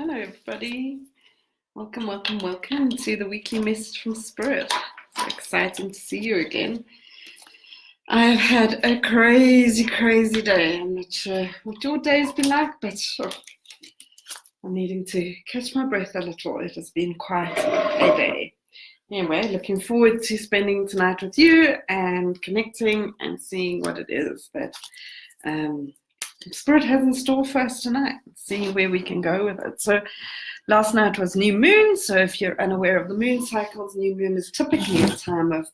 Hello, everybody. Welcome to the weekly message from Spirit. It's exciting to see you again. I've had a crazy day. I'm not sure what your day's been like, but I'm needing to catch my breath a little. It has been quite a day. Anyway, looking forward to spending tonight with you and connecting and seeing what it is that Spirit has in store for us tonight, seeing where we can go with it. So last night was new moon, so if you're unaware of the moon cycles, new moon is typically a time of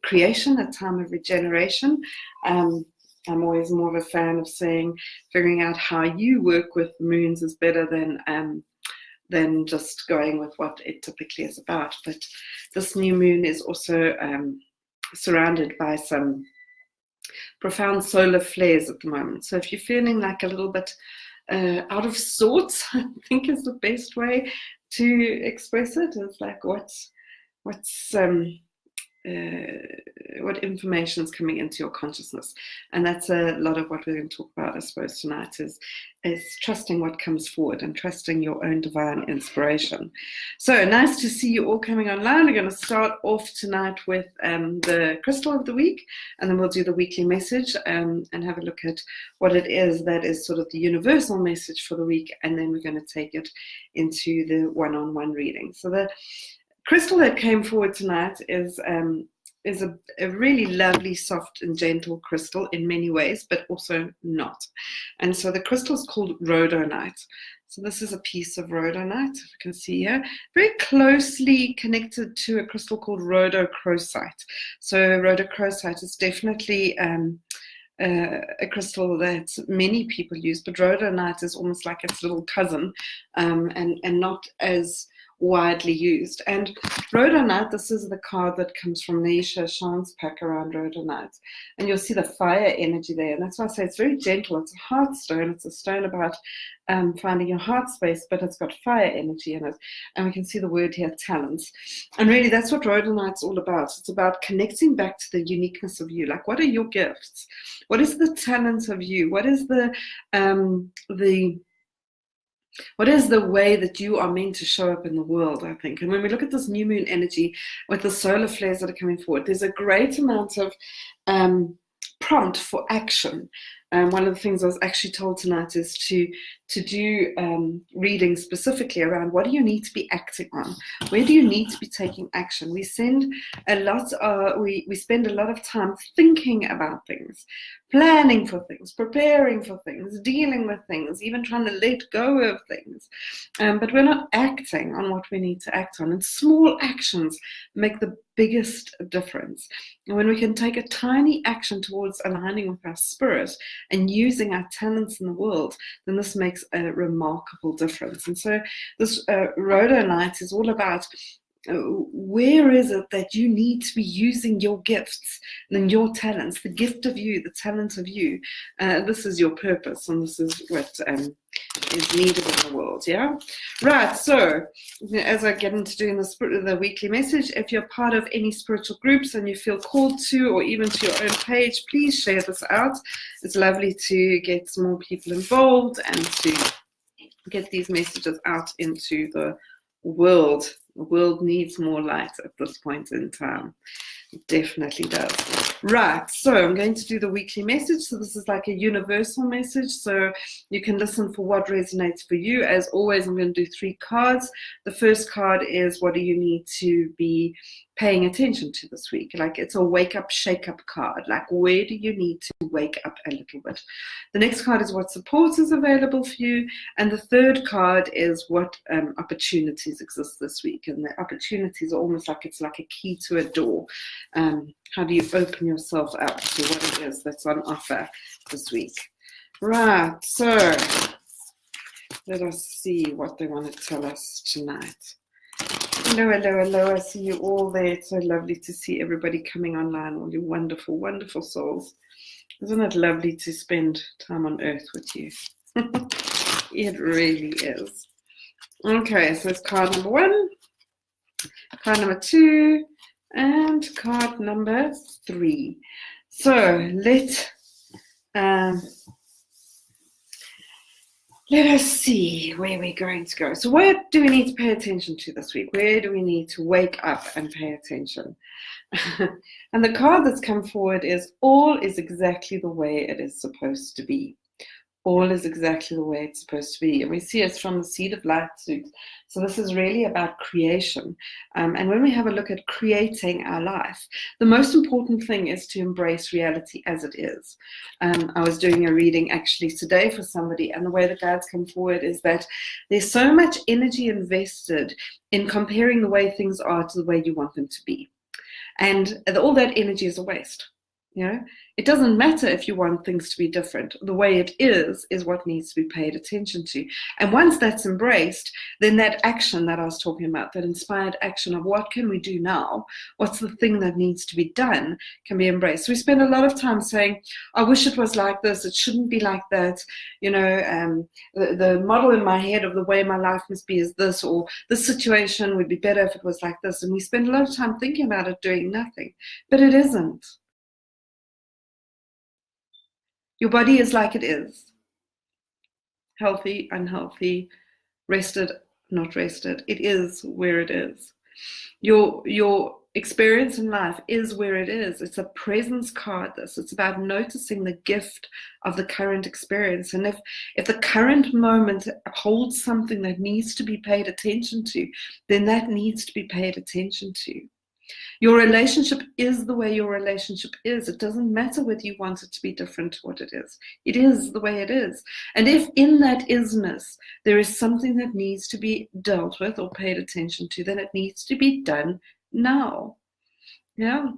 creation, a time of regeneration. I'm always more of a fan of saying figuring out how you work with moons is better than just going with what it typically is about. But this new moon is also surrounded by some profound solar flares at the moment. So if you're feeling like a little bit out of sorts, I think is the best way to express it. It's like what information is coming into your consciousness, and that's a lot of what we're going to talk about, I suppose, tonight is trusting what comes forward and trusting your own divine inspiration. So nice to see you all coming online. We're going to start off tonight with the crystal of the week, and then we'll do the weekly message and have a look at what it is that is sort of the universal message for the week, and then we're going to take it into the one-on-one reading. So the crystal that came forward tonight is a really lovely, soft and gentle crystal in many ways, but also not. And so the crystal is called rhodonite. So this is a piece of rhodonite, if you can see here, very closely connected to a crystal called rhodochrosite. So rhodochrosite is definitely a crystal that many people use, but rhodonite is almost like its little cousin, and not as widely used. And rhodonite, this is the card that comes from Neisha Shan's pack around rhodonite, and you'll see the fire energy there, and that's why I say it's very gentle. It's a heart stone. It's a stone about finding your heart space, but it's got fire energy in it, and we can see the word here, talents. And really that's what rhodonite's all about. It's about connecting back to the uniqueness of you. Like, what are your gifts? What is the talent of you? What is what is the way that you are meant to show up in the world, I think? And when we look at this new moon energy with the solar flares that are coming forward, there's a great amount of prompt for action. One of the things I was actually told tonight is to do readings specifically around what do you need to be acting on? Where do you need to be taking action? We spend a lot of time thinking about things, planning for things, preparing for things, dealing with things, even trying to let go of things. But we're not acting on what we need to act on. And small actions make the biggest difference. And when we can take a tiny action towards aligning with our spirit and using our talents in the world, then this makes a remarkable difference. And so this rhodonite is all about where is it that you need to be using your gifts and your talents, the gift of you, the talent of you. This is your purpose, and this is what is needed in the world. Yeah, right. So as I get into doing the weekly message, if you're part of any spiritual groups and you feel called to, or even to your own page, please share this out. It's lovely to get more people involved and to get these messages out into the world. The world needs more light at this point in time. It definitely does. Right, so I'm going to do the weekly message. So this is like a universal message, so you can listen for what resonates for you. As always, I'm going to do 3 cards. The first card is, what do you need to be paying attention to this week? Like, it's a wake up, shake up card. Like, where do you need to wake up a little bit? The next card is what support is available for you. And the third card is what opportunities exist this week. And the opportunities are almost like it's like a key to a door. How do you open yourself up to what it is that's on offer this week? Right, so let us see what they want to tell us tonight. Hello. I see you all there. It's so lovely to see everybody coming online, all you wonderful, wonderful souls. Isn't it lovely to spend time on earth with you? It really is. Okay, so it's card number 1, card number 2, and card number 3. So Let us see where we're going to go. So what do we need to pay attention to this week? Where do we need to wake up and pay attention? And the card that's come forward is all is exactly the way it is supposed to be. All is exactly the way it's supposed to be. And we see it's from the Seed of Light suit. So this is really about creation. And when we have a look at creating our life, the most important thing is to embrace reality as it is. I was doing a reading actually today for somebody, and the way the guides come forward is that there's so much energy invested in comparing the way things are to the way you want them to be. And all that energy is a waste. You know, it doesn't matter if you want things to be different. The way it is what needs to be paid attention to. And once that's embraced, then that action that I was talking about, that inspired action of what can we do now? What's the thing that needs to be done can be embraced. So we spend a lot of time saying, I wish it was like this. It shouldn't be like that. You know, the model in my head of the way my life must be is this, or this situation would be better if it was like this. And we spend a lot of time thinking about it, doing nothing. But it isn't. Your body is like it is. Healthy, unhealthy, rested, not rested. It is where it is. Your experience in life is where it is. It's a presence card, this. It's about noticing the gift of the current experience. And if the current moment holds something that needs to be paid attention to, then that needs to be paid attention to. Your relationship is the way your relationship is. It doesn't matter whether you want it to be different to what it is. It is the way it is. And if in that isness there is something that needs to be dealt with or paid attention to, then it needs to be done now. Yeah.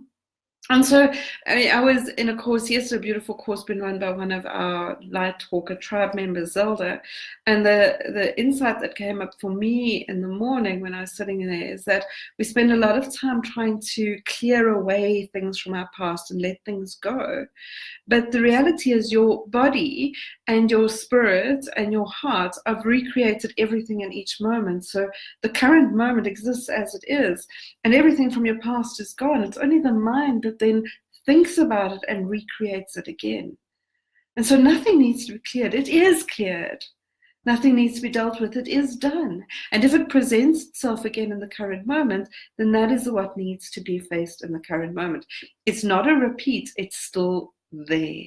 And so I was in a course yesterday, a beautiful course being run by one of our Lightwalker tribe members, Zelda. And the insight that came up for me in the morning when I was sitting there is that we spend a lot of time trying to clear away things from our past and let things go. But the reality is your body and your spirit and your heart have recreated everything in each moment. So the current moment exists as it is, and everything from your past is gone. It's only the mind that then thinks about it and recreates it again. And so nothing needs to be cleared. It is cleared. Nothing needs to be dealt with. It is done. And if it presents itself again in the current moment, then that is what needs to be faced in the current moment. It's not a repeat. It's still there.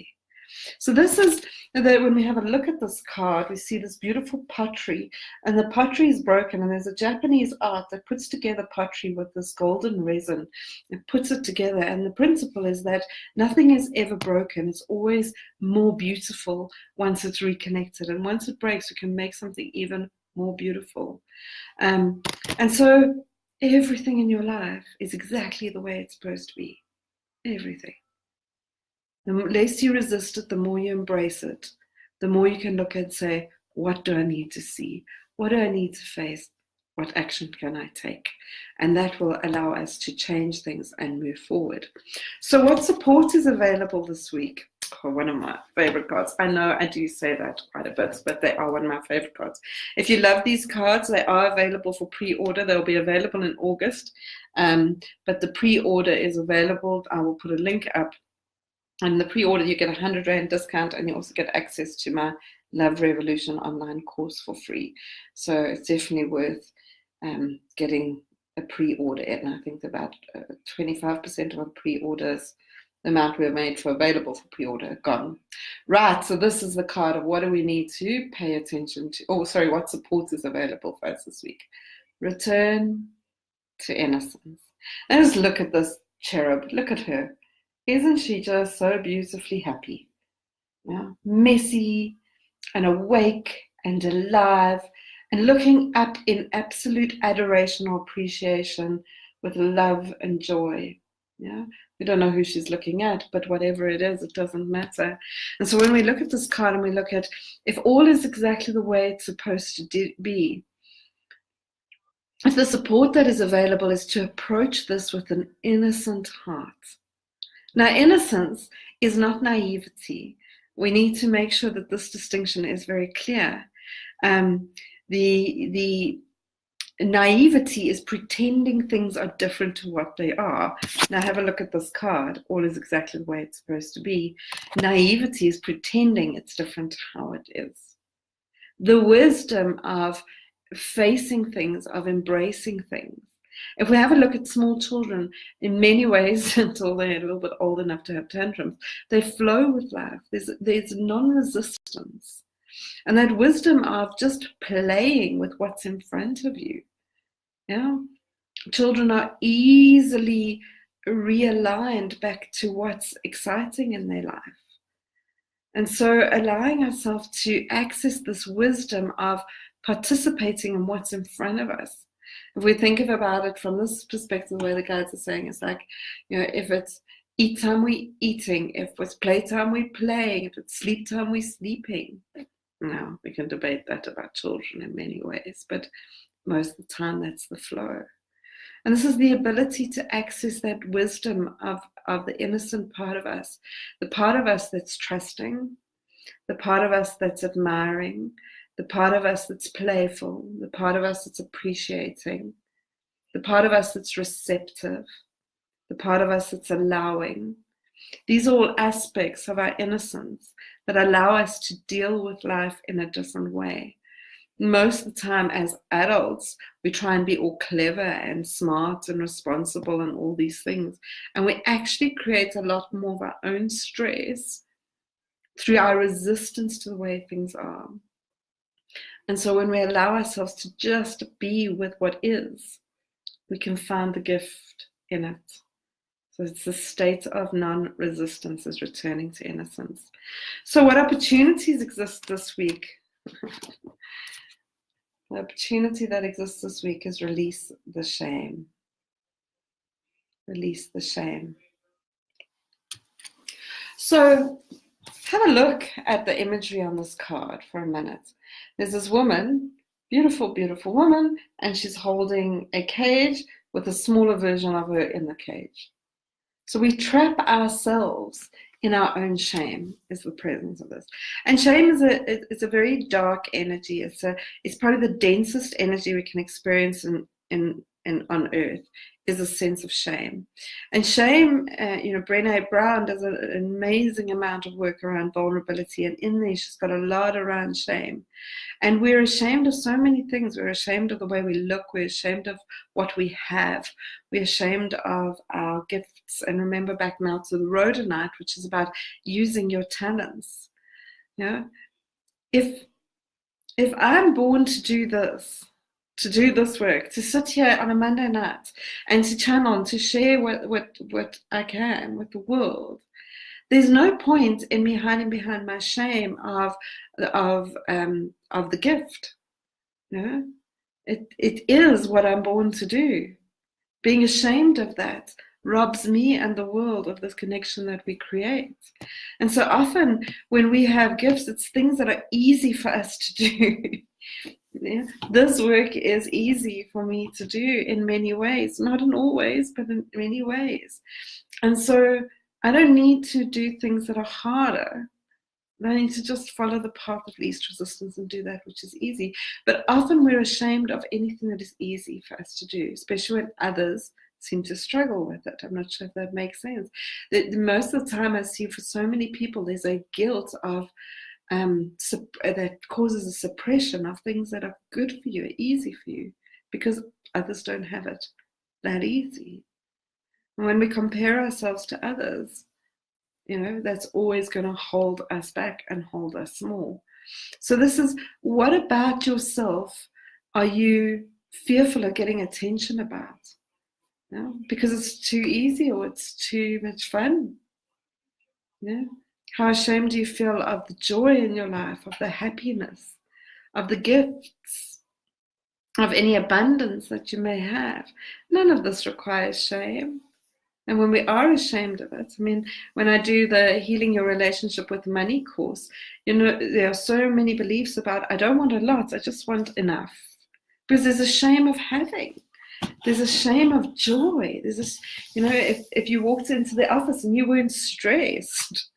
So this is that when we have a look at this card, we see this beautiful pottery, and the pottery is broken, and there's a Japanese art that puts together pottery with this golden resin. It puts it together, and the principle is that nothing is ever broken. It's always more beautiful once it's reconnected, and once it breaks, we can make something even more beautiful. And so everything in your life is exactly the way it's supposed to be. Everything. The less you resist it, the more you embrace it, the more you can look and say, what do I need to see? What do I need to face? What action can I take? And that will allow us to change things and move forward. So what support is available this week? Oh, one of my favorite cards. I know I do say that quite a bit, but they are one of my favorite cards. If you love these cards, they are available for pre-order. They'll be available in August, but the pre-order is available. I will put a link up. And the pre-order, you get a 100 Rand discount, and you also get access to my Love Revolution online course for free. So it's definitely worth getting a pre-order in. I think about 25% of our pre-orders, the amount we have made for available for pre-order, gone. Right, so this is the card of what do we need to pay attention to. Oh, sorry, what support is available for us this week? Return to innocence. And just look at this cherub. Look at her. Isn't she just so beautifully happy? Yeah? Messy and awake and alive and looking up in absolute adoration or appreciation with love and joy. Yeah? We don't know who she's looking at, but whatever it is, it doesn't matter. And so when we look at this card and we look at if all is exactly the way it's supposed to be, if the support that is available is to approach this with an innocent heart. Now, innocence is not naivety. We need to make sure that this distinction is very clear. The naivety is pretending things are different to what they are. Now, have a look at this card. All is exactly the way it's supposed to be. Naivety is pretending it's different to how it is. the wisdom of facing things, of embracing things. If we have a look at small children, in many ways, until they're a little bit old enough to have tantrums, they flow with life. There's non-resistance. And that wisdom of just playing with what's in front of you. Yeah? Children are easily realigned back to what's exciting in their life. And so allowing ourselves to access this wisdom of participating in what's in front of us. If we think about it from this perspective, where the guides are saying, it's like, if it's eat time, we're eating. If it's play time, we're playing. If it's sleep time, we're sleeping. Now, we can debate that about children in many ways, but most of the time that's the flow. And this is the ability to access that wisdom of the innocent part of us, the part of us that's trusting, the part of us that's admiring, the part of us that's playful, the part of us that's appreciating, the part of us that's receptive, the part of us that's allowing. These are all aspects of our innocence that allow us to deal with life in a different way. Most of the time as adults, we try and be all clever and smart and responsible and all these things. And we actually create a lot more of our own stress through our resistance to the way things are. And so when we allow ourselves to just be with what is, we can find the gift in it. So it's a state of non-resistance, is returning to innocence. So what opportunities exist this week? The opportunity that exists this week is release the shame. Release the shame. So have a look at the imagery on this card for a minute. There's this woman, beautiful, beautiful woman, and she's holding a cage with a smaller version of her in the cage. So we trap ourselves in our own shame, is the presence of this. And shame is a very dark energy. It's probably the densest energy we can experience in on earth, is a sense of shame. And shame, Brené Brown does an amazing amount of work around vulnerability, and in there she's got a lot around shame. And we're ashamed of so many things. We're ashamed of the way we look. We're ashamed of what we have. We're ashamed of our gifts. And remember back now to the rhodonite, which is about using your talents. If I'm born to do this work, to sit here on a Monday night and to channel and to share what I can with the world, there's no point in me hiding behind my shame of the gift. It is what I'm born to do. Being ashamed of that robs me and the world of this connection that we create. And so often when we have gifts, it's things that are easy for us to do. This work is easy for me to do in many ways, not in all ways, but in many ways. And so I don't need to do things that are harder. I need to just follow the path of least resistance and do that which is easy. But often we're ashamed of anything that is easy for us to do, especially when others seem to struggle with it. I'm not sure if that makes sense. Most of the time I see for so many people, there's a guilt of that causes a suppression of things that are good for you, easy for you, because others don't have it that easy. And when we compare ourselves to others, that's always going to hold us back and hold us small. So this is, what about yourself are you fearful of getting attention about? Because it's too easy or it's too much fun. How ashamed do you feel of the joy in your life, of the happiness, of the gifts, of any abundance that you may have? None of this requires shame. And when we are ashamed of it, when I do the Healing Your Relationship with Money course, there are so many beliefs about, I don't want a lot, I just want enough. Because there's a shame of having. There's a shame of joy. There's this, if you walked into the office and you weren't stressed,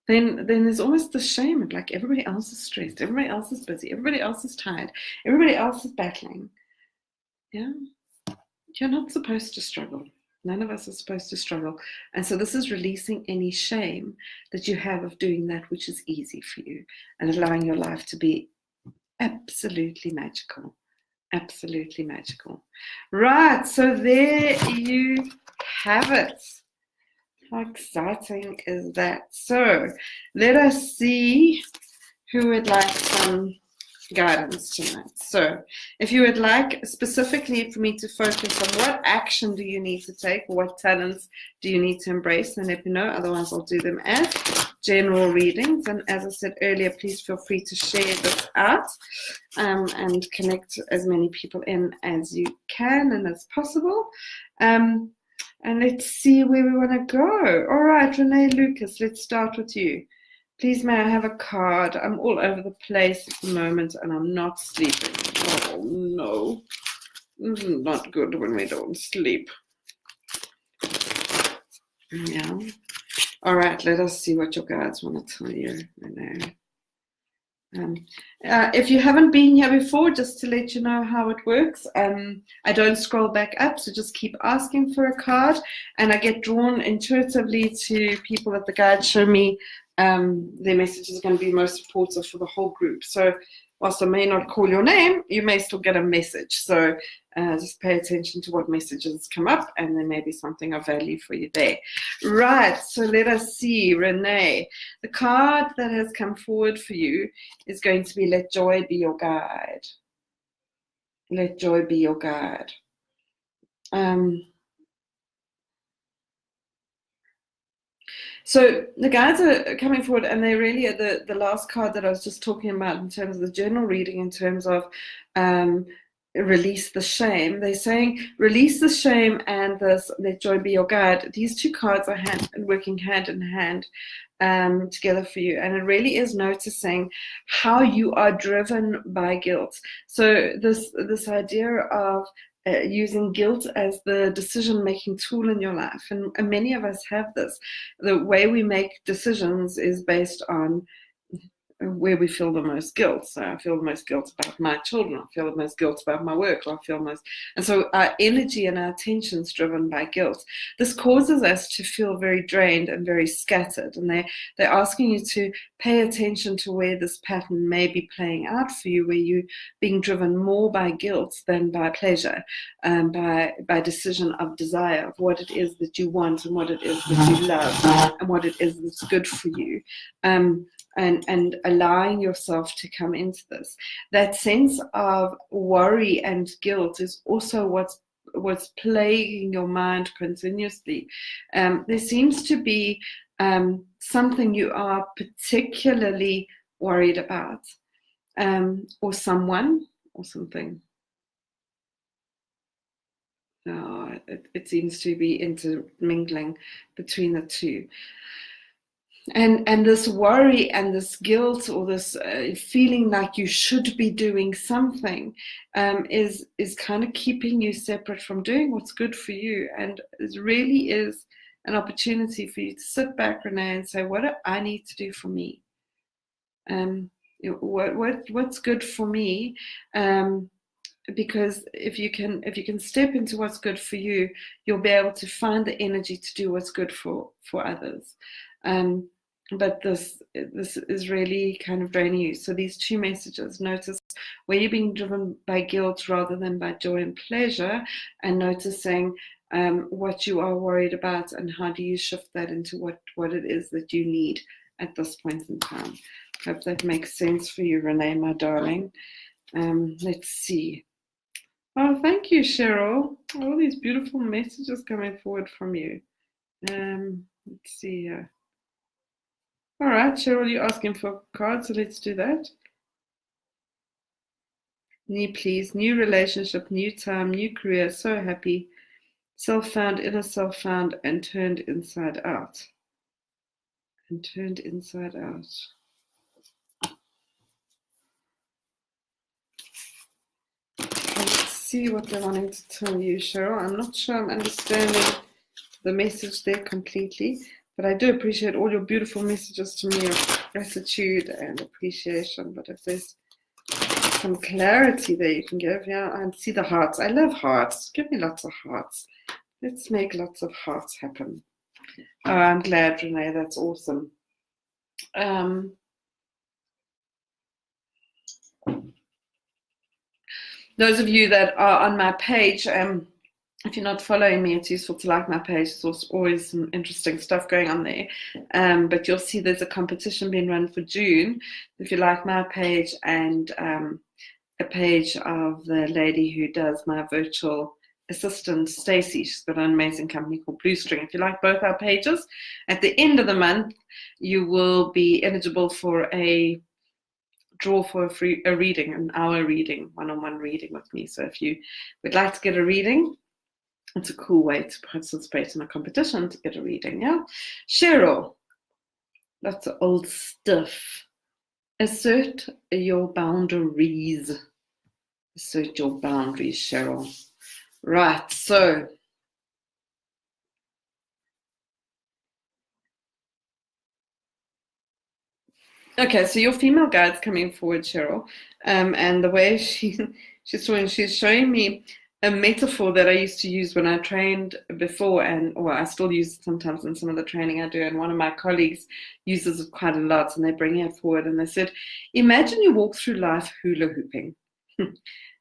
then there's almost the shame of like everybody else is stressed, everybody else is busy, everybody else is tired, everybody else is battling. You're not supposed to struggle. None of us are supposed to struggle. And so this is releasing any shame that you have of doing that which is easy for you and allowing your life to be absolutely magical. Absolutely magical. Right, so there you have it. How exciting is that? So let us see who would like some guidance tonight. So if you would like specifically for me to focus on what action do you need to take, what talents do you need to embrace, then let me know. Otherwise I'll do them as general readings. And as I said earlier, please feel free to share this out and connect as many people in as you can and as possible. And let's see where we want to go. All right, Renee Lucas, let's start with you. Please, may I have a card? I'm all over the place at the moment and I'm not sleeping. Oh, no. This is not good when we don't sleep. Yeah. All right, let us see what your guides want to tell you. If you haven't been here before, just to let you know how it works, I don't scroll back up, so just keep asking for a card, and I get drawn intuitively to people that the guides show me their message is going to be most supportive for the whole group. So whilst I may not call your name, you may still get a message. So just pay attention to what messages come up, and there may be something of value for you there. Right, so let us see, Renee. The card that has come forward for you is going to be Let Joy Be Your Guide. Let joy be your guide. So the guides are coming forward, and they really are the last card that I was just talking about in terms of the general reading, in terms of release the shame. They're saying release the shame and this Let Joy Be Your Guide. These two cards are working hand in hand together for you, and it really is noticing how you are driven by guilt. So this idea of using guilt as the decision-making tool in your life, and many of us have this. The way we make decisions is based on where we feel the most guilt. So I feel the most guilt about my children, I feel the most guilt about my work, or I feel most, and so our energy and our attention is driven by guilt. This causes us to feel very drained and very scattered, and they're asking you to pay attention to where this pattern may be playing out for you, where you're being driven more by guilt than by pleasure, by decision of desire, of what it is that you want and what it is that you love and what it is that's good for you. And allowing yourself to come into this. That sense of worry and guilt is also what's plaguing your mind continuously. There seems to be something you are particularly worried about, or someone or something. No, it seems to be intermingling between the two. And this worry and this guilt, or this feeling like you should be doing something, is kind of keeping you separate from doing what's good for you. And it really is an opportunity for you to sit back, Renee, and say, what do I need to do for me? What's good for me? Because if you can step into what's good for you, you'll be able to find the energy to do what's good for others. But this is really kind of draining you. So these two messages: notice where you're being driven by guilt rather than by joy and pleasure, and noticing what you are worried about, and how do you shift that into what it is that you need at this point in time. Hope that makes sense for you, Renee, my darling. Let's see. Oh, thank you, Cheryl. All these beautiful messages coming forward from you. Let's see here. All right, Cheryl, you're asking for cards, so let's do that. New relationship, new time, new career, so happy, self-found, inner self-found, and turned inside out. And turned inside out. Let's see what they're wanting to tell you, Cheryl. I'm not sure I'm understanding the message there completely, but I do appreciate all your beautiful messages to me of gratitude and appreciation. But if there's some clarity there you can give, yeah, I see the hearts. I love hearts. Give me lots of hearts. Let's make lots of hearts happen. Oh, I'm glad, Renee. That's awesome. Those of you that are on my page, if you're not following me, it's useful to like my page. There's always some interesting stuff going on there. But you'll see there's a competition being run for June. If you like my page and a page of the lady who does my virtual assistant, Stacey. She's got an amazing company called Blue String. If you like both our pages, at the end of the month, you will be eligible for a draw for a reading, an hour reading, one-on-one reading with me. So if you would like to get a reading, it's a cool way to participate in a competition to get a reading, yeah? Cheryl, that's old stuff. Assert your boundaries. Assert your boundaries, Cheryl. Right, so okay, so your female guide's coming forward, Cheryl, and the way she's showing me a metaphor that I used to use when I trained before, or I still use it sometimes in some of the training I do, and one of my colleagues uses it quite a lot, and they bring it forward, and they said, imagine you walk through life hula hooping.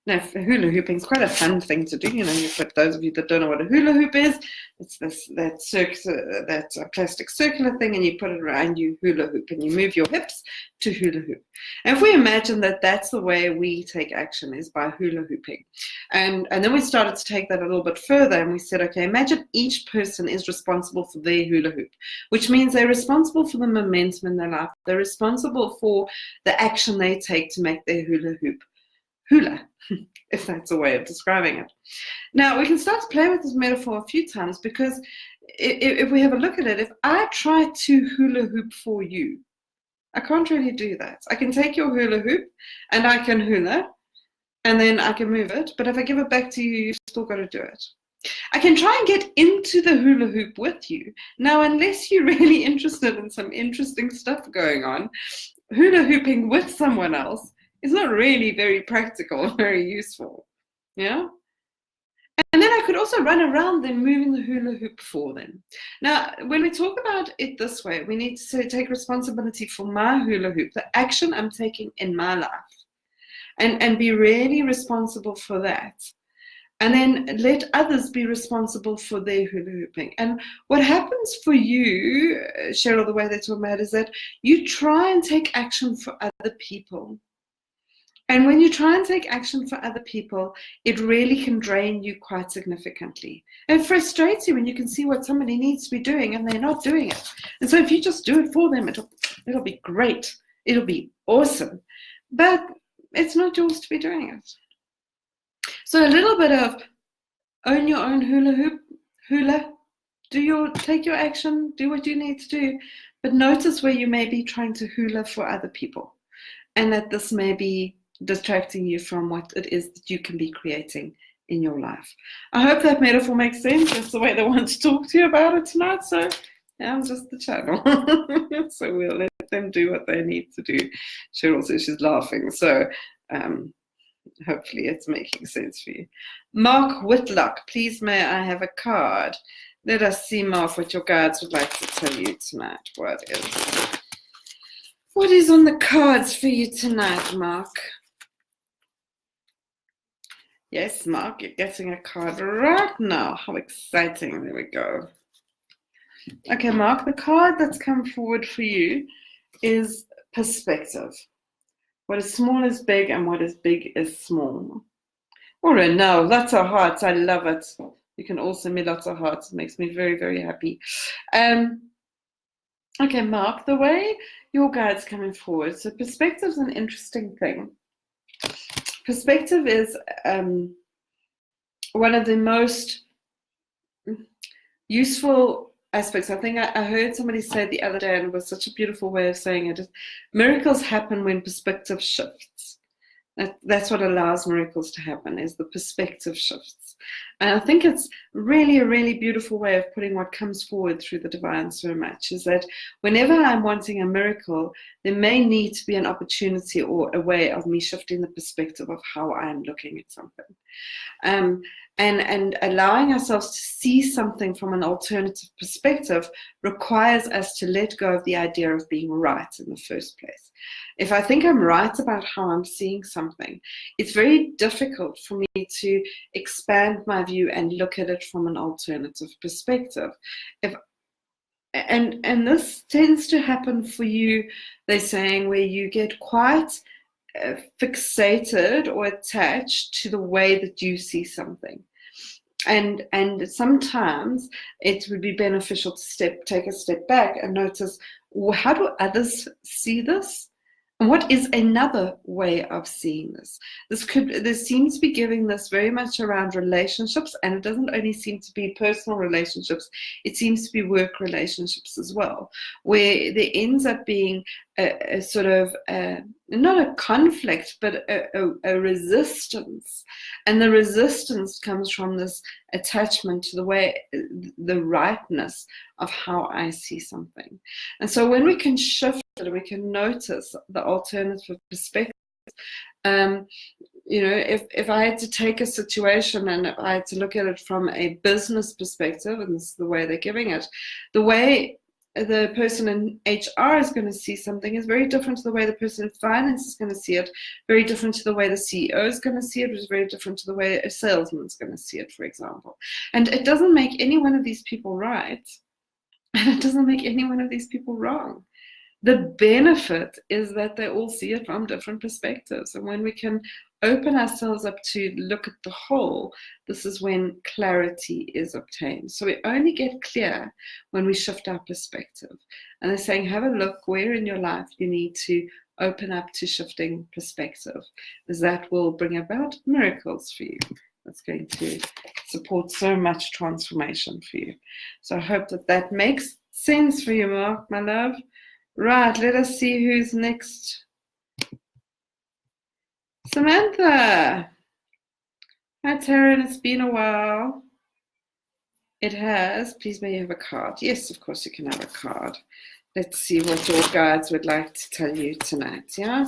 Now, hula hooping is quite a fun thing to do. You know, for those of you that don't know what a hula hoop is, it's that plastic circular thing, and you put it around you hula hoop, and you move your hips to hula hoop. And if we imagine that that's the way we take action is by hula hooping, and then we started to take that a little bit further, and we said, okay, imagine each person is responsible for their hula hoop, which means they're responsible for the momentum in their life. They're responsible for the action they take to make their hula hoop hula, if that's a way of describing it. Now, we can start to play with this metaphor a few times, because if we have a look at it, if I try to hula hoop for you, I can't really do that. I can take your hula hoop and I can hula, and then I can move it, but if I give it back to you, you've still got to do it. I can try and get into the hula hoop with you. Now, unless you're really interested in some interesting stuff going on, hula hooping with someone else is not really very practical, very useful, yeah? And then I could also run around them moving the hula hoop for them. Now, when we talk about it this way, we need to take responsibility for my hula hoop, the action I'm taking in my life, and be really responsible for that. And then let others be responsible for their hula hooping. And what happens for you, Cheryl, the way they talk about it, is that you try and take action for other people. And when you try and take action for other people, it really can drain you quite significantly. It frustrates you when you can see what somebody needs to be doing and they're not doing it. And so if you just do it for them, it'll be great. It'll be awesome. But it's not yours to be doing it. So a little bit of own your own hula, take your action, do what you need to do, but notice where you may be trying to hula for other people, and that this may be distracting you from what it is that you can be creating in your life. I hope that metaphor makes sense. That's the way they want to talk to you about it tonight. So yeah, I'm just the channel. So we'll let them do what they need to do. Cheryl says she's laughing. So hopefully it's making sense for you. Mark Whitlock, please may I have a card? Let us see, Mark, what your guides would like to tell you tonight. What is on the cards for you tonight, Mark? Yes, Mark, you're getting a card right now. How exciting. There we go. Okay, Mark, the card that's come forward for you is perspective. What is small is big, and what is big is small. Oh, no, lots of hearts. I love it. You can also send me lots of hearts. It makes me very, very happy. Okay, Mark, the way your guide's coming forward. So perspective is an interesting thing. Perspective is one of the most useful aspects. I think I heard somebody say the other day, and it was such a beautiful way of saying it, miracles happen when perspective shifts. That's what allows miracles to happen, is the perspective shifts. And I think it's really a really beautiful way of putting what comes forward through the divine so much, is that whenever I'm wanting a miracle, there may need to be an opportunity or a way of me shifting the perspective of how I'm looking at something. And allowing ourselves to see something from an alternative perspective requires us to let go of the idea of being right in the first place. If I think I'm right about how I'm seeing something, it's very difficult for me to expand my view and look at it from an alternative perspective. And this tends to happen for you, they're saying, where you get quite fixated or attached to the way that you see something. And sometimes it would be beneficial to take a step back and notice, well, how do others see this? And what is another way of seeing this? This seems to be giving this very much around relationships, and it doesn't only seem to be personal relationships, it seems to be work relationships as well, where there ends up being a sort of, not a conflict, but a resistance. And the resistance comes from this attachment to the rightness of how I see something. And so when we can shift it, we can notice the alternative perspective. If I had to take a situation and if I had to look at it from a business perspective, and this is the way they're giving it, the way the person in HR is going to see something is very different to the way the person in finance is going to see it, very different to the way the CEO is going to see it, which is very different to the way a salesman is going to see it, for example. And it doesn't make any one of these people right, and it doesn't make any one of these people wrong. The benefit is that they all see it from different perspectives. And when we can open ourselves up to look at the whole, this is when clarity is obtained. So we only get clear when we shift our perspective. And they're saying, have a look where in your life you need to open up to shifting perspective, as that will bring about miracles for you. That's going to support so much transformation for you. So I hope that makes sense for you, Mark, my love. Right, let us see who's next. Samantha. Hi, Taryn. It's been a while. It has. Please may you have a card. Yes, of course you can have a card. Let's see what your guides would like to tell you tonight, yeah?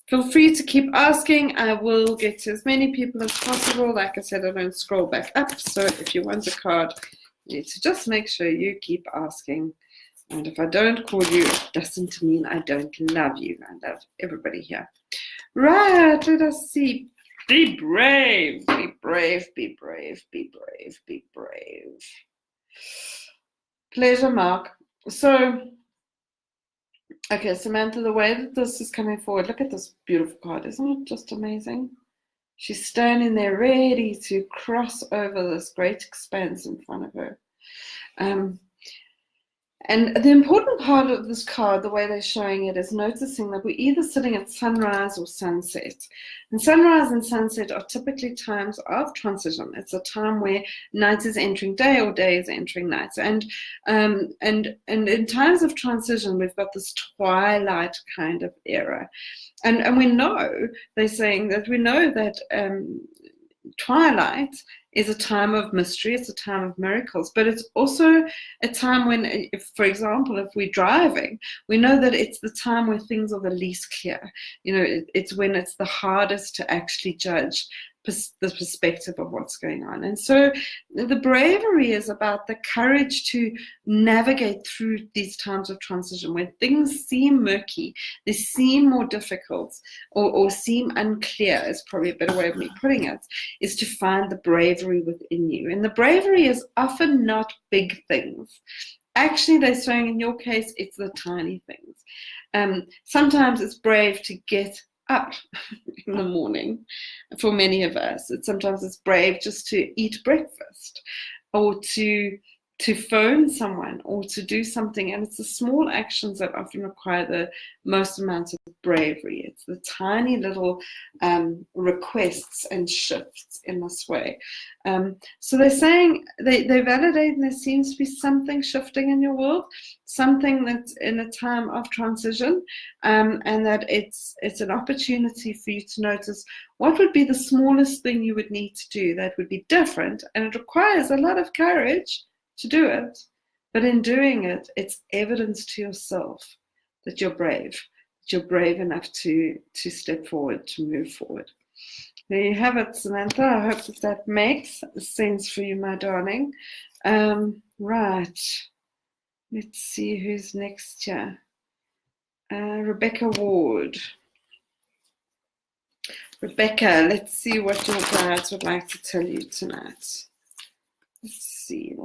Feel free to keep asking. I will get to as many people as possible. Like I said, I don't scroll back up. So if you want a card, you need to just make sure you keep asking. And if I don't call you, it doesn't mean I don't love you. I love everybody here. Right, let us see. Be brave, be brave, be brave, be brave, be brave. Pleasure, Mark. So, okay, Samantha, the way that this is coming forward, look at this beautiful card. Isn't it just amazing? She's standing there ready to cross over this great expanse in front of her. And the important part of this card, the way they're showing it, is noticing that we're either sitting at sunrise or sunset. And sunrise and sunset are typically times of transition. It's a time where night is entering day or day is entering night. And in times of transition, we've got this twilight kind of era. And we know, they're saying that we know that twilight is a time of mystery, it's a time of miracles, but it's also a time when, if, for example, if we're driving, we know that it's the time where things are the least clear. It's when it's the hardest to actually judge the perspective of what's going on. And so the bravery is about the courage to navigate through these times of transition when things seem murky, they seem more difficult, or seem unclear, is probably a better way of me putting it, is to find the bravery within you. And the bravery is often not big things. Actually, they're saying in your case, it's the tiny things. Sometimes it's brave to get up in the morning. For many of us, sometimes it's brave just to eat breakfast, or to to phone someone or to do something, and it's the small actions that often require the most amount of bravery. It's the tiny little requests and shifts in this way. So they're saying they validate, and there seems to be something shifting in your world, something that's in a time of transition, and that it's an opportunity for you to notice what would be the smallest thing you would need to do that would be different, and it requires a lot of courage to do it, but in doing it, it's evidence to yourself that you're brave enough to step forward, to move forward. There you have it, Samantha. I hope that makes sense for you, my darling. Right, let's see who's next here. Rebecca Ward. Rebecca, let's see what your guides would like to tell you tonight. Let's see.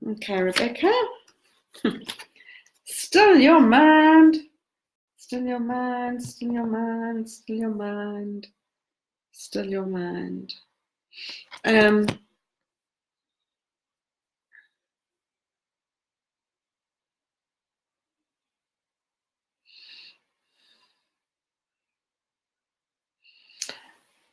Okay, Rebecca. Still your mind. Still your mind. Still your mind. Still your mind. Still your mind.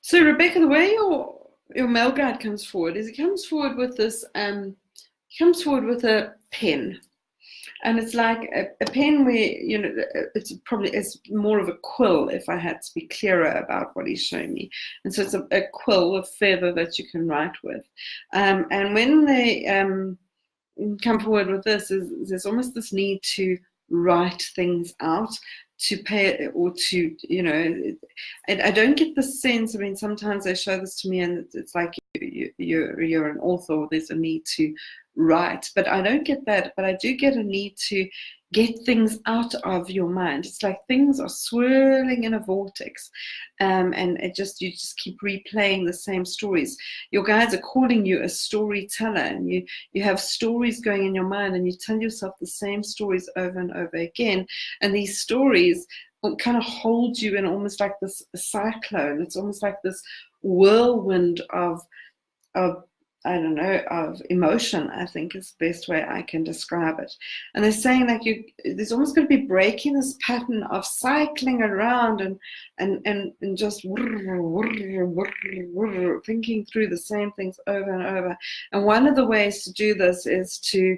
So Rebecca, the way your male guide comes forward is he comes forward with this. He comes forward with a pen, and it's like a pen where it's more of a quill. If I had to be clearer about what he's showing me, and so it's a quill, a feather that you can write with. And when they come forward with this, there's almost this need to write things out, to pay, or to, I don't get the sense. I mean, sometimes they show this to me and it's like you're an author, or there's a need to write, but I don't get that. But I do get a need to get things out of your mind. It's like things are swirling in a vortex, and you just keep replaying the same stories. Your guides are calling you a storyteller, and you have stories going in your mind, and you tell yourself the same stories over and over again, and these stories kind of hold you in almost like this cyclone. It's almost like this whirlwind of I don't know, of emotion, I think is the best way I can describe it. And they're saying like there's almost going to be breaking this pattern of cycling around and just thinking through the same things over and over. And one of the ways to do this is to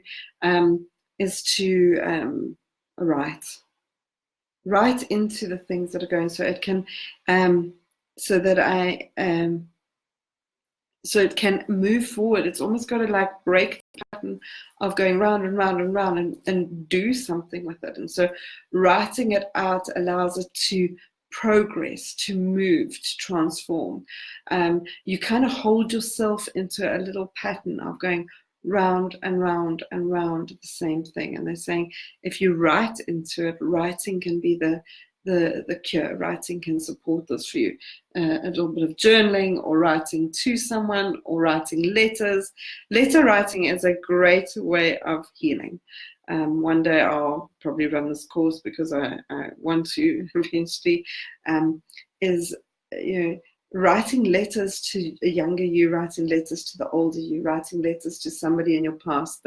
write into the things that are going, so it can so it can move forward. It's almost got to like break the pattern of going round and round and round and do something with it. And so writing it out allows it to progress, to move, to transform. You kind of hold yourself into a little pattern of going round and round and round the same thing. And they're saying if you write into it, writing can be the cure. Writing can support this for you. A little bit of journaling, or writing to someone, or writing letters. Letter writing is a great way of healing. One day I'll probably run this course because I want to eventually, writing letters to a younger you, writing letters to the older you, writing letters to somebody in your past,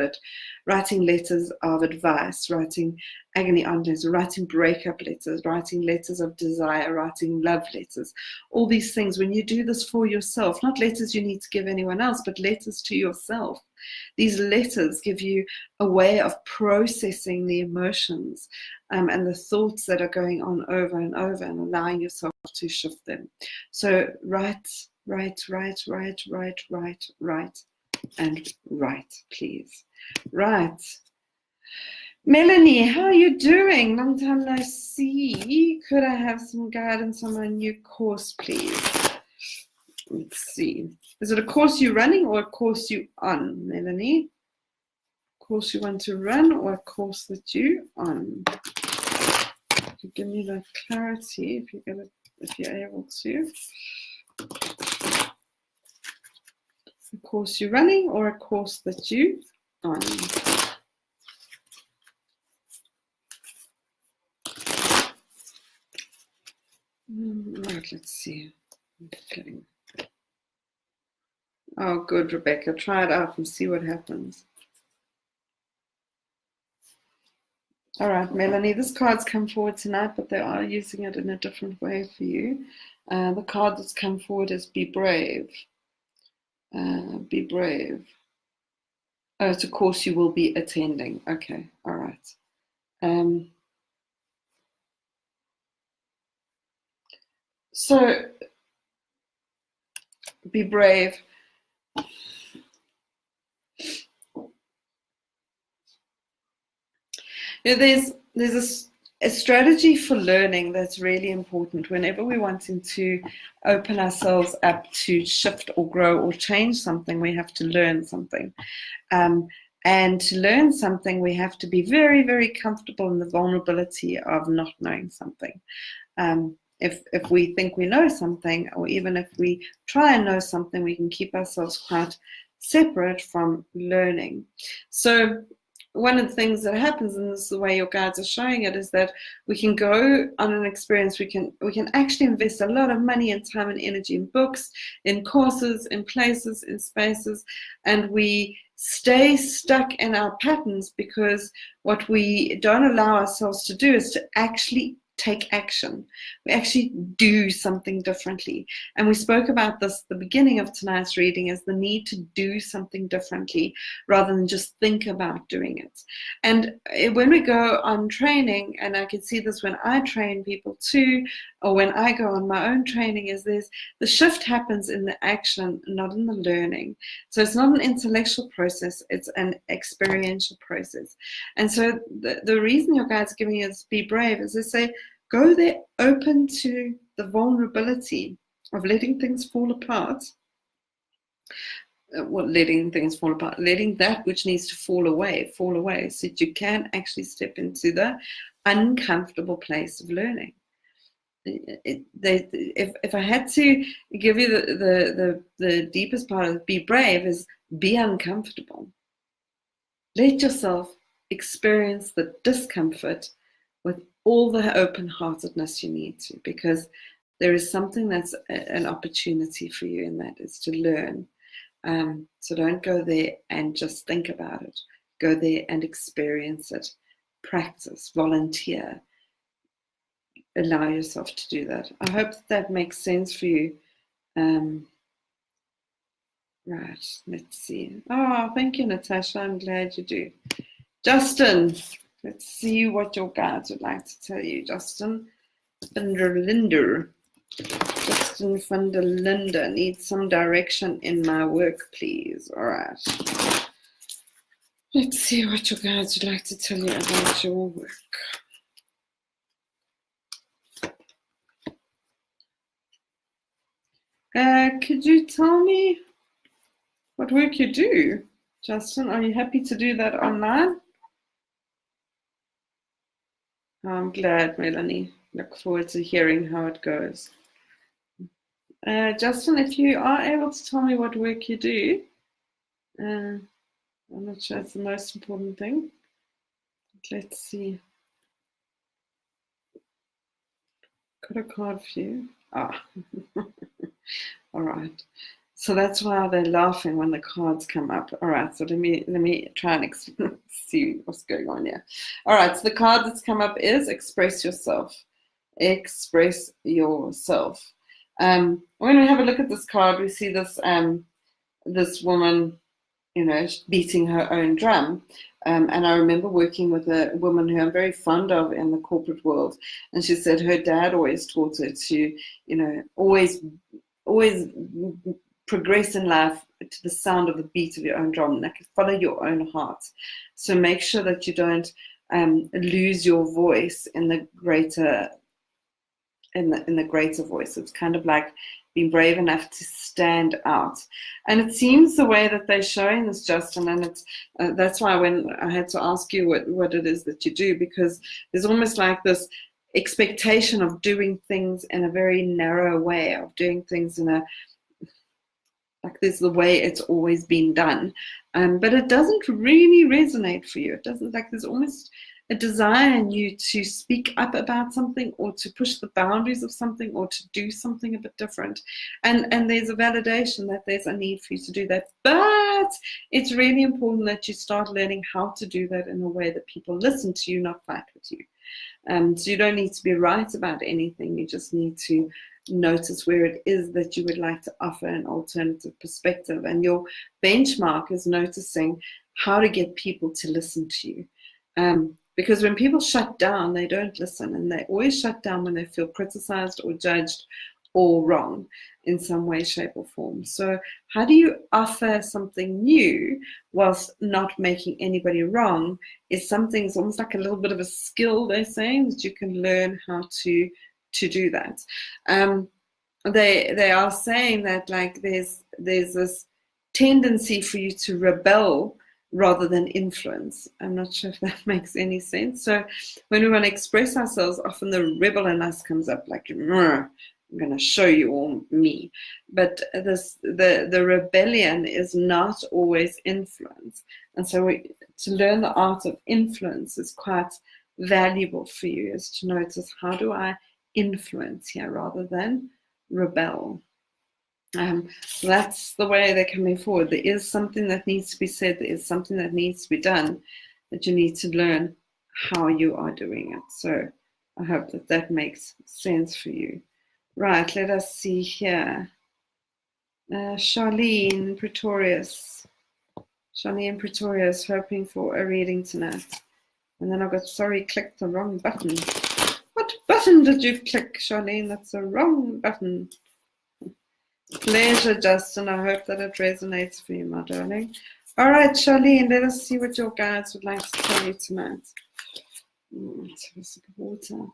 writing letters of advice, writing agony aunt, writing breakup letters, writing letters of desire, writing love letters, all these things. When you do this for yourself, not letters you need to give anyone else, but letters to yourself, these letters give you a way of processing the emotions and the thoughts that are going on over and over, and allowing yourself to shift them. So write, and write, please. Right. Melanie, how are you doing? Long time no see. Could I have some guidance on my new course, please? Let's see. Is it a course you're running or a course you're on, Melanie? Course you want to run or a course that you're on? If you give me that clarity, if you're able to. A course you're running or a course that you're on? Right. right, let's see. Okay. Oh, good, Rebecca. Try it out and see what happens. All right, Melanie, this card's come forward tonight, but they are using it in a different way for you. The card that's come forward is Be Brave. Be brave. Oh, it's a course you will be attending. Okay, all right. So, be brave. There's a strategy for learning that's really important whenever we're wanting to open ourselves up to shift or grow or change something. We have to learn something. And to learn something, we have to be very, very comfortable in the vulnerability of not knowing something. If we think we know something, or even if we try and know something, we can keep ourselves quite separate from learning. So one of the things that happens, and this is the way your guides are showing it, is that we can go on an experience. We can actually invest a lot of money and time and energy in books, in courses, in places, in spaces, and we stay stuck in our patterns because what we don't allow ourselves to do is to actually take action. We actually do something differently. And we spoke about this at the beginning of tonight's reading, is the need to do something differently rather than just think about doing it. And when we go on training, and I can see this when I train people too, or when I go on my own training, is the shift happens in the action, not in the learning. So it's not an intellectual process, it's an experiential process. And so the reason your guides are giving us Be Brave is they say, go there open to the vulnerability of letting things fall apart. Letting things fall apart, letting that which needs to fall away, so that you can actually step into the uncomfortable place of learning. If I had to give you the deepest part of Be Brave, is be uncomfortable. Let yourself experience the discomfort with all the open-heartedness you need to, because there is something that's an opportunity for you in that, is to learn. So don't go there and just think about it. Go there and experience it. Practice, volunteer. Allow yourself to do that. I hope that makes sense for you. Right, let's see. Oh, thank you, Natasha. I'm glad you do. Justin, let's see what your guides would like to tell you. Justin van der Linde. Justin van der Linde needs some direction in my work, please. All right. Let's see what your guides would like to tell you about your work. Could you tell me what work you do, Justin? Are you happy to do that online? I'm glad, Melanie. Look forward to hearing how it goes. Justin, if you are able to tell me what work you do, I'm not sure it's the most important thing. Let's see. Got a card for you. Ah, all right. So that's why they're laughing when the cards come up. All right, so let me try and see what's going on here. All right, so the card that's come up is Express Yourself. Express yourself. When we have a look at this card, we see this this woman, beating her own drum. And I remember working with a woman who I'm very fond of in the corporate world, and she said her dad always taught her to, always progress in life to the sound of the beat of your own drum, like follow your own heart. So make sure that you don't lose your voice in the greater voice. It's kind of like being brave enough to stand out. And it seems the way that they're showing this, Justin, and it's that's why when I had to ask you what it is that you do, because there's almost like this expectation of doing things in a very narrow way, of doing things in a, like this is the way it's always been done. But it doesn't really resonate for you. It doesn't, like there's almost a desire in you to speak up about something, or to push the boundaries of something, or to do something a bit different. And there's a validation that there's a need for you to do that. But it's really important that you start learning how to do that in a way that people listen to you, not fight with you. So you don't need to be right about anything. You just need to notice where it is that you would like to offer an alternative perspective. And your benchmark is noticing how to get people to listen to you. Because when people shut down, they don't listen, and they always shut down when they feel criticized or judged or wrong in some way, shape, or form. So how do you offer something new whilst not making anybody wrong is something, it's almost like a little bit of a skill, they're saying, that you can learn how to do that. They are saying that, like, there's this tendency for you to rebel rather than influence. I'm not sure if that makes any sense. So when we want to express ourselves, often the rebel in us comes up, like, I'm going to show you all me. But the rebellion is not always influence. And so to learn the art of influence is quite valuable for you, is to notice, how do I influence here rather than rebel? That's the way they're coming forward. There is something that needs to be said. There is something that needs to be done, that you need to learn how you are doing it. So I hope that makes sense for you. Right, let us see here. Charlene Pretorius. Charlene Pretorius, hoping for a reading tonight. And then I got, sorry, clicked the wrong button. What button did you click, Charlene? That's the wrong button. Pleasure, Justin. I hope that it resonates for you, my darling. All right, Charlene, let us see what your guides would like to tell you tonight. Let's have a sip of water.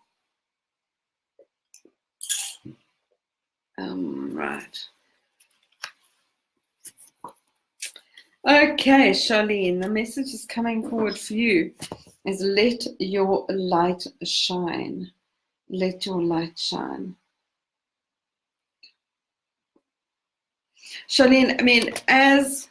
Right. Okay, Charlene, the message is coming forward for you is, let your light shine. Let your light shine. Charlene, I mean, as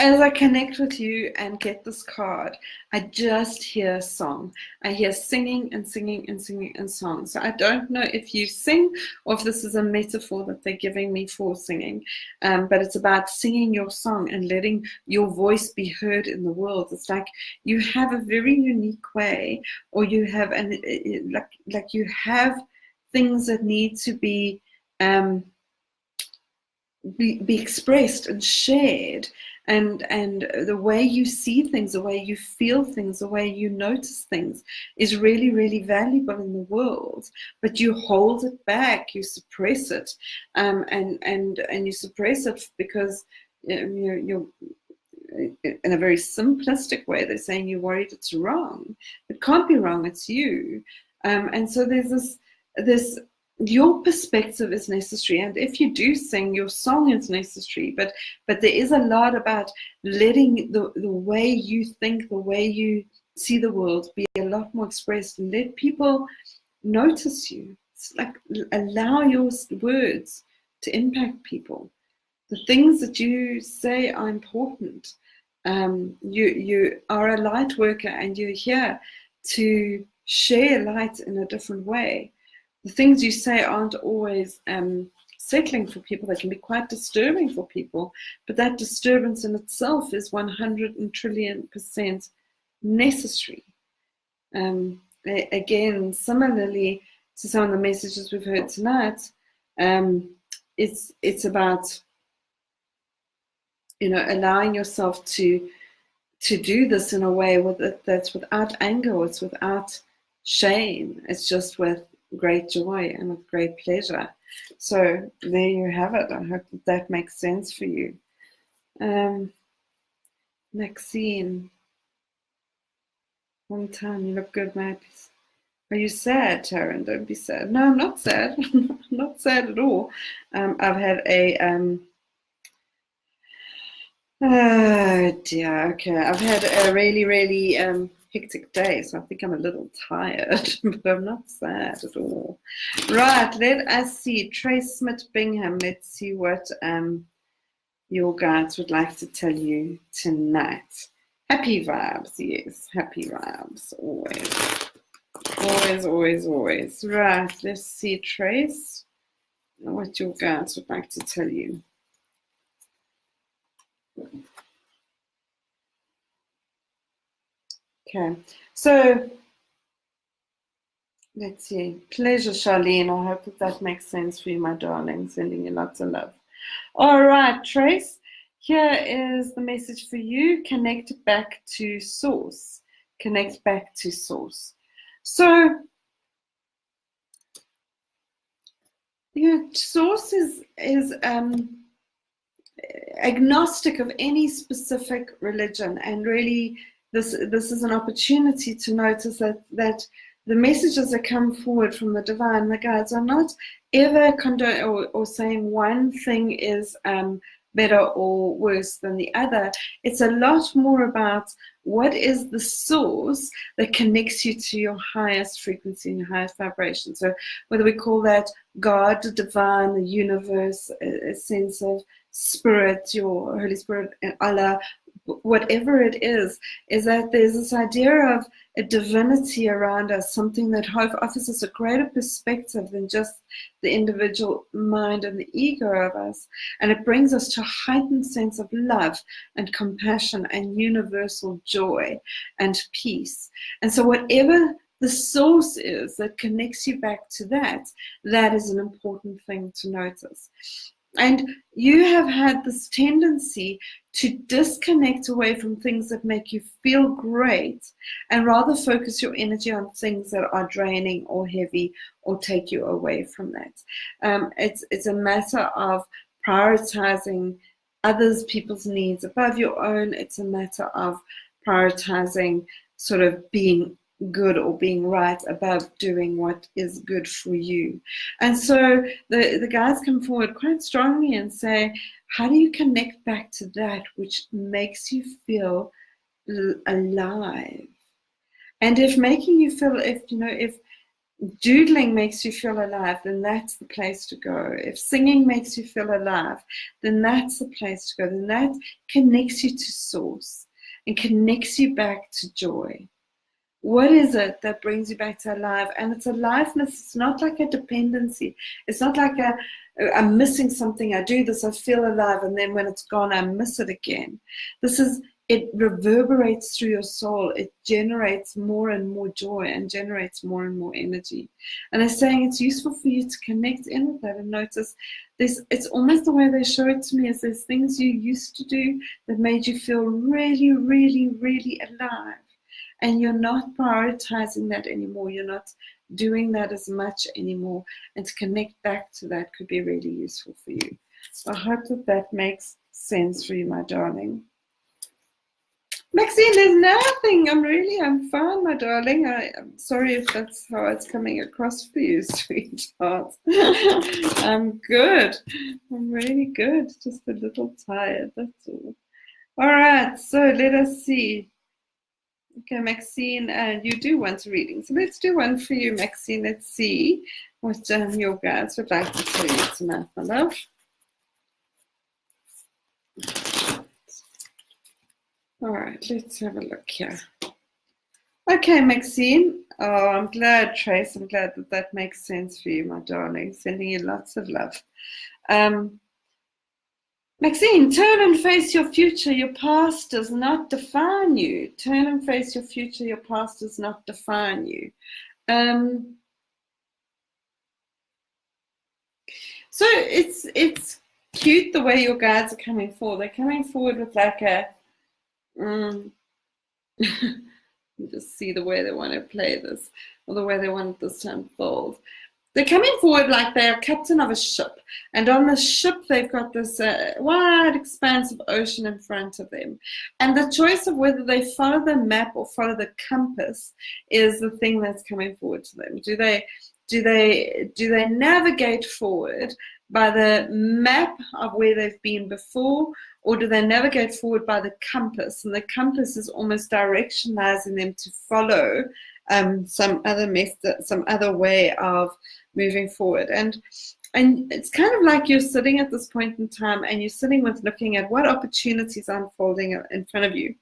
I connect with you and get this card, I just hear song. I hear singing and singing and singing and song. So I don't know if you sing or if this is a metaphor that they're giving me for singing. But it's about singing your song and letting your voice be heard in the world. It's like you have a very unique way, or you have like you have things that need to be expressed and shared, and the way you see things, the way you feel things, the way you notice things is really, really valuable in the world. But you hold it back, you suppress it, and you suppress it because you're in a very simplistic way, they're saying you're worried it's wrong. It can't be wrong, it's you. And so there's this your perspective is necessary, and if you do sing, your song is necessary, but there is a lot about letting the way you think, the way you see the world be a lot more expressed, and let people notice you. It's like, allow your words to impact people. The things that you say are important. You are a light worker, and you're here to share light in a different way. The things you say aren't always settling for people. They can be quite disturbing for people, but that disturbance in itself is 100 trillion% necessary. Again, similarly to some of the messages we've heard tonight, it's about, allowing yourself to do this in a way that's without anger, it's without shame, it's just with great joy and with great pleasure. So there you have it. I hope that makes sense for you. Maxine, long time, you look good, mate. Are you sad, Taryn? Don't be sad. No, I'm not sad. I'm not sad at all. I've had oh dear, okay. I've had a really, really hectic day, so I think I'm a little tired, but I'm not sad at all. Right, let us see. Trace Smith Bingham, let's see what your guides would like to tell you tonight. Happy vibes, yes, happy vibes, always. Always, always, always. Right, let's see, Trace, what your guides would like to tell you. Okay, so let's see. Pleasure, Charlene. I hope that makes sense for you, my darling. Sending you lots of love. All right, Trace, here is the message for you. Connect back to source. Connect back to source. So, source is agnostic of any specific religion, and really this is an opportunity to notice that the messages that come forward from the divine, the guides, are not ever or saying one thing is better or worse than the other. It's a lot more about what is the source that connects you to your highest frequency and your highest vibration. So whether we call that God, the divine, the universe, a sense of spirit, your Holy Spirit, Allah, whatever it is that there's this idea of a divinity around us, something that offers us a greater perspective than just the individual mind and the ego of us. And it brings us to a heightened sense of love and compassion and universal joy and peace. And so whatever the source is that connects you back to that is an important thing to notice. And you have had this tendency to disconnect away from things that make you feel great and rather focus your energy on things that are draining or heavy or take you away from that. It's a matter of prioritizing others, people's needs above your own. It's a matter of prioritizing sort of being good or being right above doing what is good for you. And so the guides come forward quite strongly and say, how do you connect back to that which makes you feel alive? And if doodling makes you feel alive, then that's the place to go. If singing makes you feel alive, then that's the place to go. Then that connects you to source and connects you back to joy. What is it that brings you back to alive? And it's aliveness. It's not like a dependency. It's not like I'm missing something. I do this, I feel alive, and then when it's gone, I miss it again. It reverberates through your soul. It generates more and more joy and generates more and more energy. And they're saying it's useful for you to connect in with that and notice this. It's almost the way they show it to me is there's things you used to do that made you feel really, really, really alive. And you're not prioritizing that anymore. You're not doing that as much anymore. And to connect back to that could be really useful for you. So I hope that makes sense for you, my darling. Maxine, there's nothing. I'm fine, my darling. I'm sorry if that's how it's coming across for you, sweetheart. I'm good. I'm really good. Just a little tired, that's all. All right, so let us see. Okay, Maxine, you do want a reading. So let's do one for you, Maxine. Let's see what your guides would like to tell you tonight, my love. All right, let's have a look here. Okay, Maxine. Oh, I'm glad, Trace. I'm glad that makes sense for you, my darling. Sending you lots of love. Maxine, turn and face your future. Your past does not define you. Turn and face your future. Your past does not define you. So it's cute the way your guides are coming forward. They're coming forward with like a you just see the way they want to play this, or the way they want this to unfold. They're coming forward like they're captain of a ship, and on the ship they've got this wide expanse of ocean in front of them, and the choice of whether they follow the map or follow the compass is the thing that's coming forward to them. Do they navigate forward by the map of where they've been before, or do they navigate forward by the compass? And the compass is almost directionalizing them to follow some other method, some other way of moving forward. And it's kind of like you're sitting at this point in time and you're sitting with looking at what opportunities are unfolding in front of you.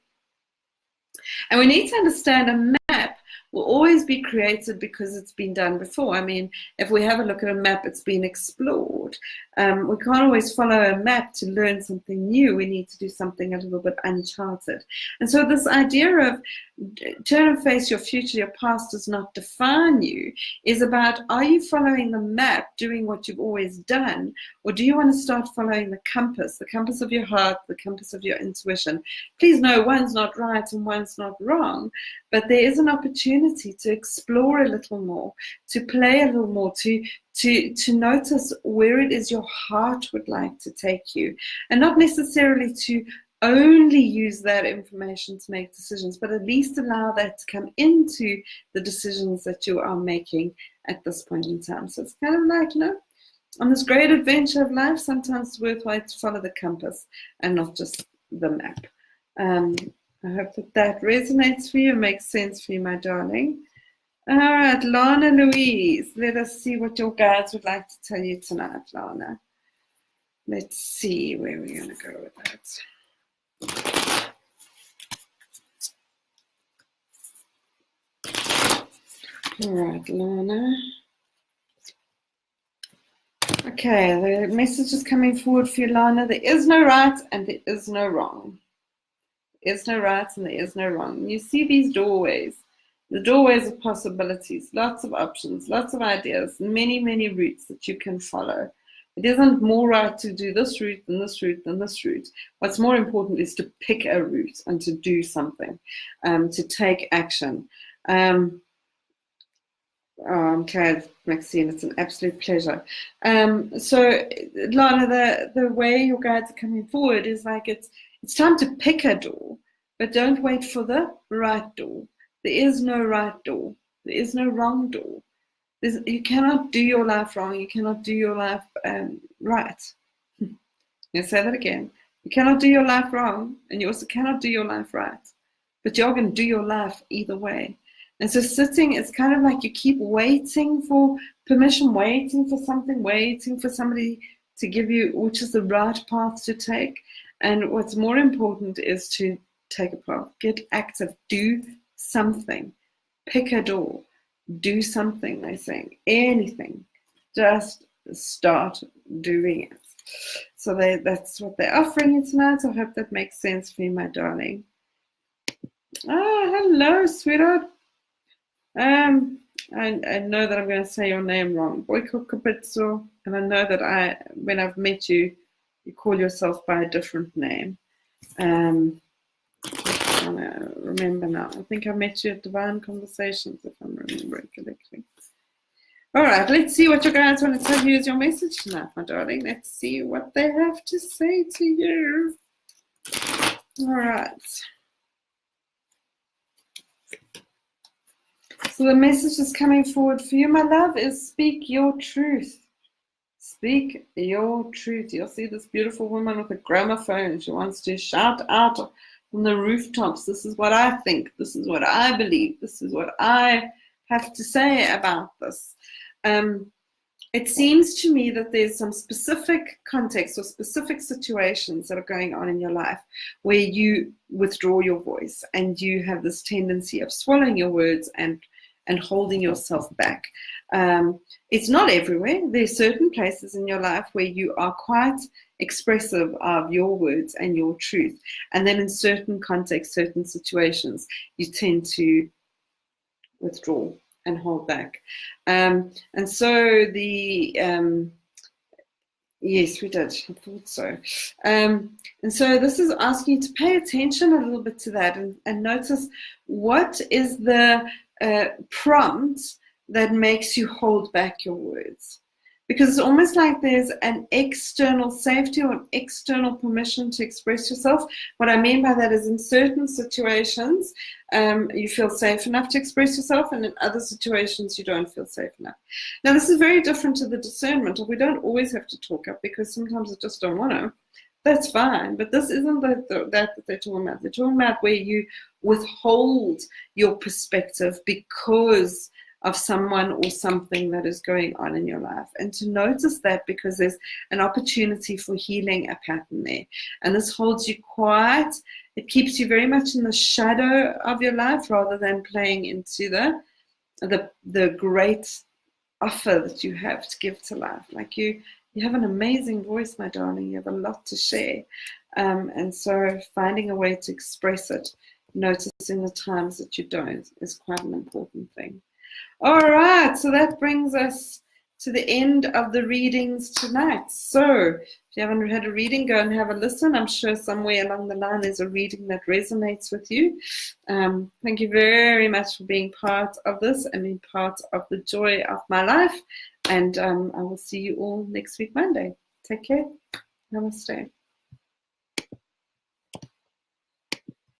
And we need to understand a map will always be created because it's been done before. I mean, if we have a look at a map, it's been explored. We can't always follow a map to learn something new. We need to do something a little bit uncharted. And so this idea of turn and face your future, your past does not define you, is about, are you following the map, doing what you've always done, or do you want to start following the compass of your heart, the compass of your intuition? Please know one's not right and one's not wrong, but there is an opportunity to explore a little more, to play a little more, to notice where it is your heart would like to take you, and not necessarily to only use that information to make decisions, but at least allow that to come into the decisions that you are making at this point in time. So it's kind of like, on this great adventure of life, sometimes it's worthwhile to follow the compass and not just the map. I hope that resonates for you and makes sense for you, my darling. All right, Lana Louise, let us see what your guides would like to tell you tonight, Lana. Let's see where we're going to go with that. All right, Lana. Okay, the message is coming forward for you, Lana. There is no right and there is no wrong. There is no right and there is no wrong. You see these doorways, the doorways of possibilities, lots of options, lots of ideas, many, many routes that you can follow. It isn't more right to do this route than this route than this route. What's more important is to pick a route and to do something, to take action. I'm glad, Maxine. It's an absolute pleasure. So, Lana, the way your guides are coming forward is like it's time to pick a door, but don't wait for the right door. There is no right door. There is no wrong door. You cannot do your life wrong. You cannot do your life right. I'll say that again. You cannot do your life wrong, and you also cannot do your life right. But you're going to do your life either way. And so sitting is kind of like you keep waiting for permission, waiting for something, waiting for somebody to give you which is the right path to take. And what's more important is to take a path, get active, do something, pick a door. Do something, they're saying. Anything. Just start doing it. So that's what they're offering you tonight. I hope that makes sense for you, my darling. Hello, sweetheart. I know that I'm going to say your name wrong. Boyko Kapitso. And I know that when I've met you, you call yourself by a different name. I remember now. I think I met you at Divine Conversations, if I'm remembering correctly. All right, let's see what your guides want to tell you as your message tonight, my darling. Let's see what they have to say to you. All right. So the message is coming forward for you, my love, is speak your truth. Speak your truth. You'll see this beautiful woman with a gramophone. She wants to shout out from the rooftops. This is what I think. This is what I believe. This is what I have to say about this. It seems to me that there's some specific context or specific situations that are going on in your life where you withdraw your voice and you have this tendency of swallowing your words and holding yourself back. It's not everywhere. There's certain places in your life where you are quite expressive of your words and your truth. And then in certain contexts, certain situations, you tend to withdraw and hold back. And so yes, we did. I thought so. And so this is asking you to pay attention a little bit to that and notice what is the prompt that makes you hold back your words. Because it's almost like there's an external safety or an external permission to express yourself. What I mean by that is in certain situations, you feel safe enough to express yourself, and in other situations, you don't feel safe enough. Now, this is very different to the discernment. We don't always have to talk up because sometimes I just don't want to. That's fine, but this isn't that they're talking about. They're talking about where you withhold your perspective because of someone or something that is going on in your life, and to notice that, because there's an opportunity for healing a pattern there. And this holds you quiet. It keeps you very much in the shadow of your life rather than playing into the great offer that you have to give to life. Like you have an amazing voice, my darling. You have a lot to share. And so finding a way to express it, noticing the times that you don't, is quite an important thing. All right, so that brings us to the end of the readings tonight. So if you haven't had a reading, go and have a listen. I'm sure somewhere along the line there's a reading that resonates with you. Thank you very much for being part of this and being part of the joy of my life. And I will see you all next week, Monday. Take care. Namaste.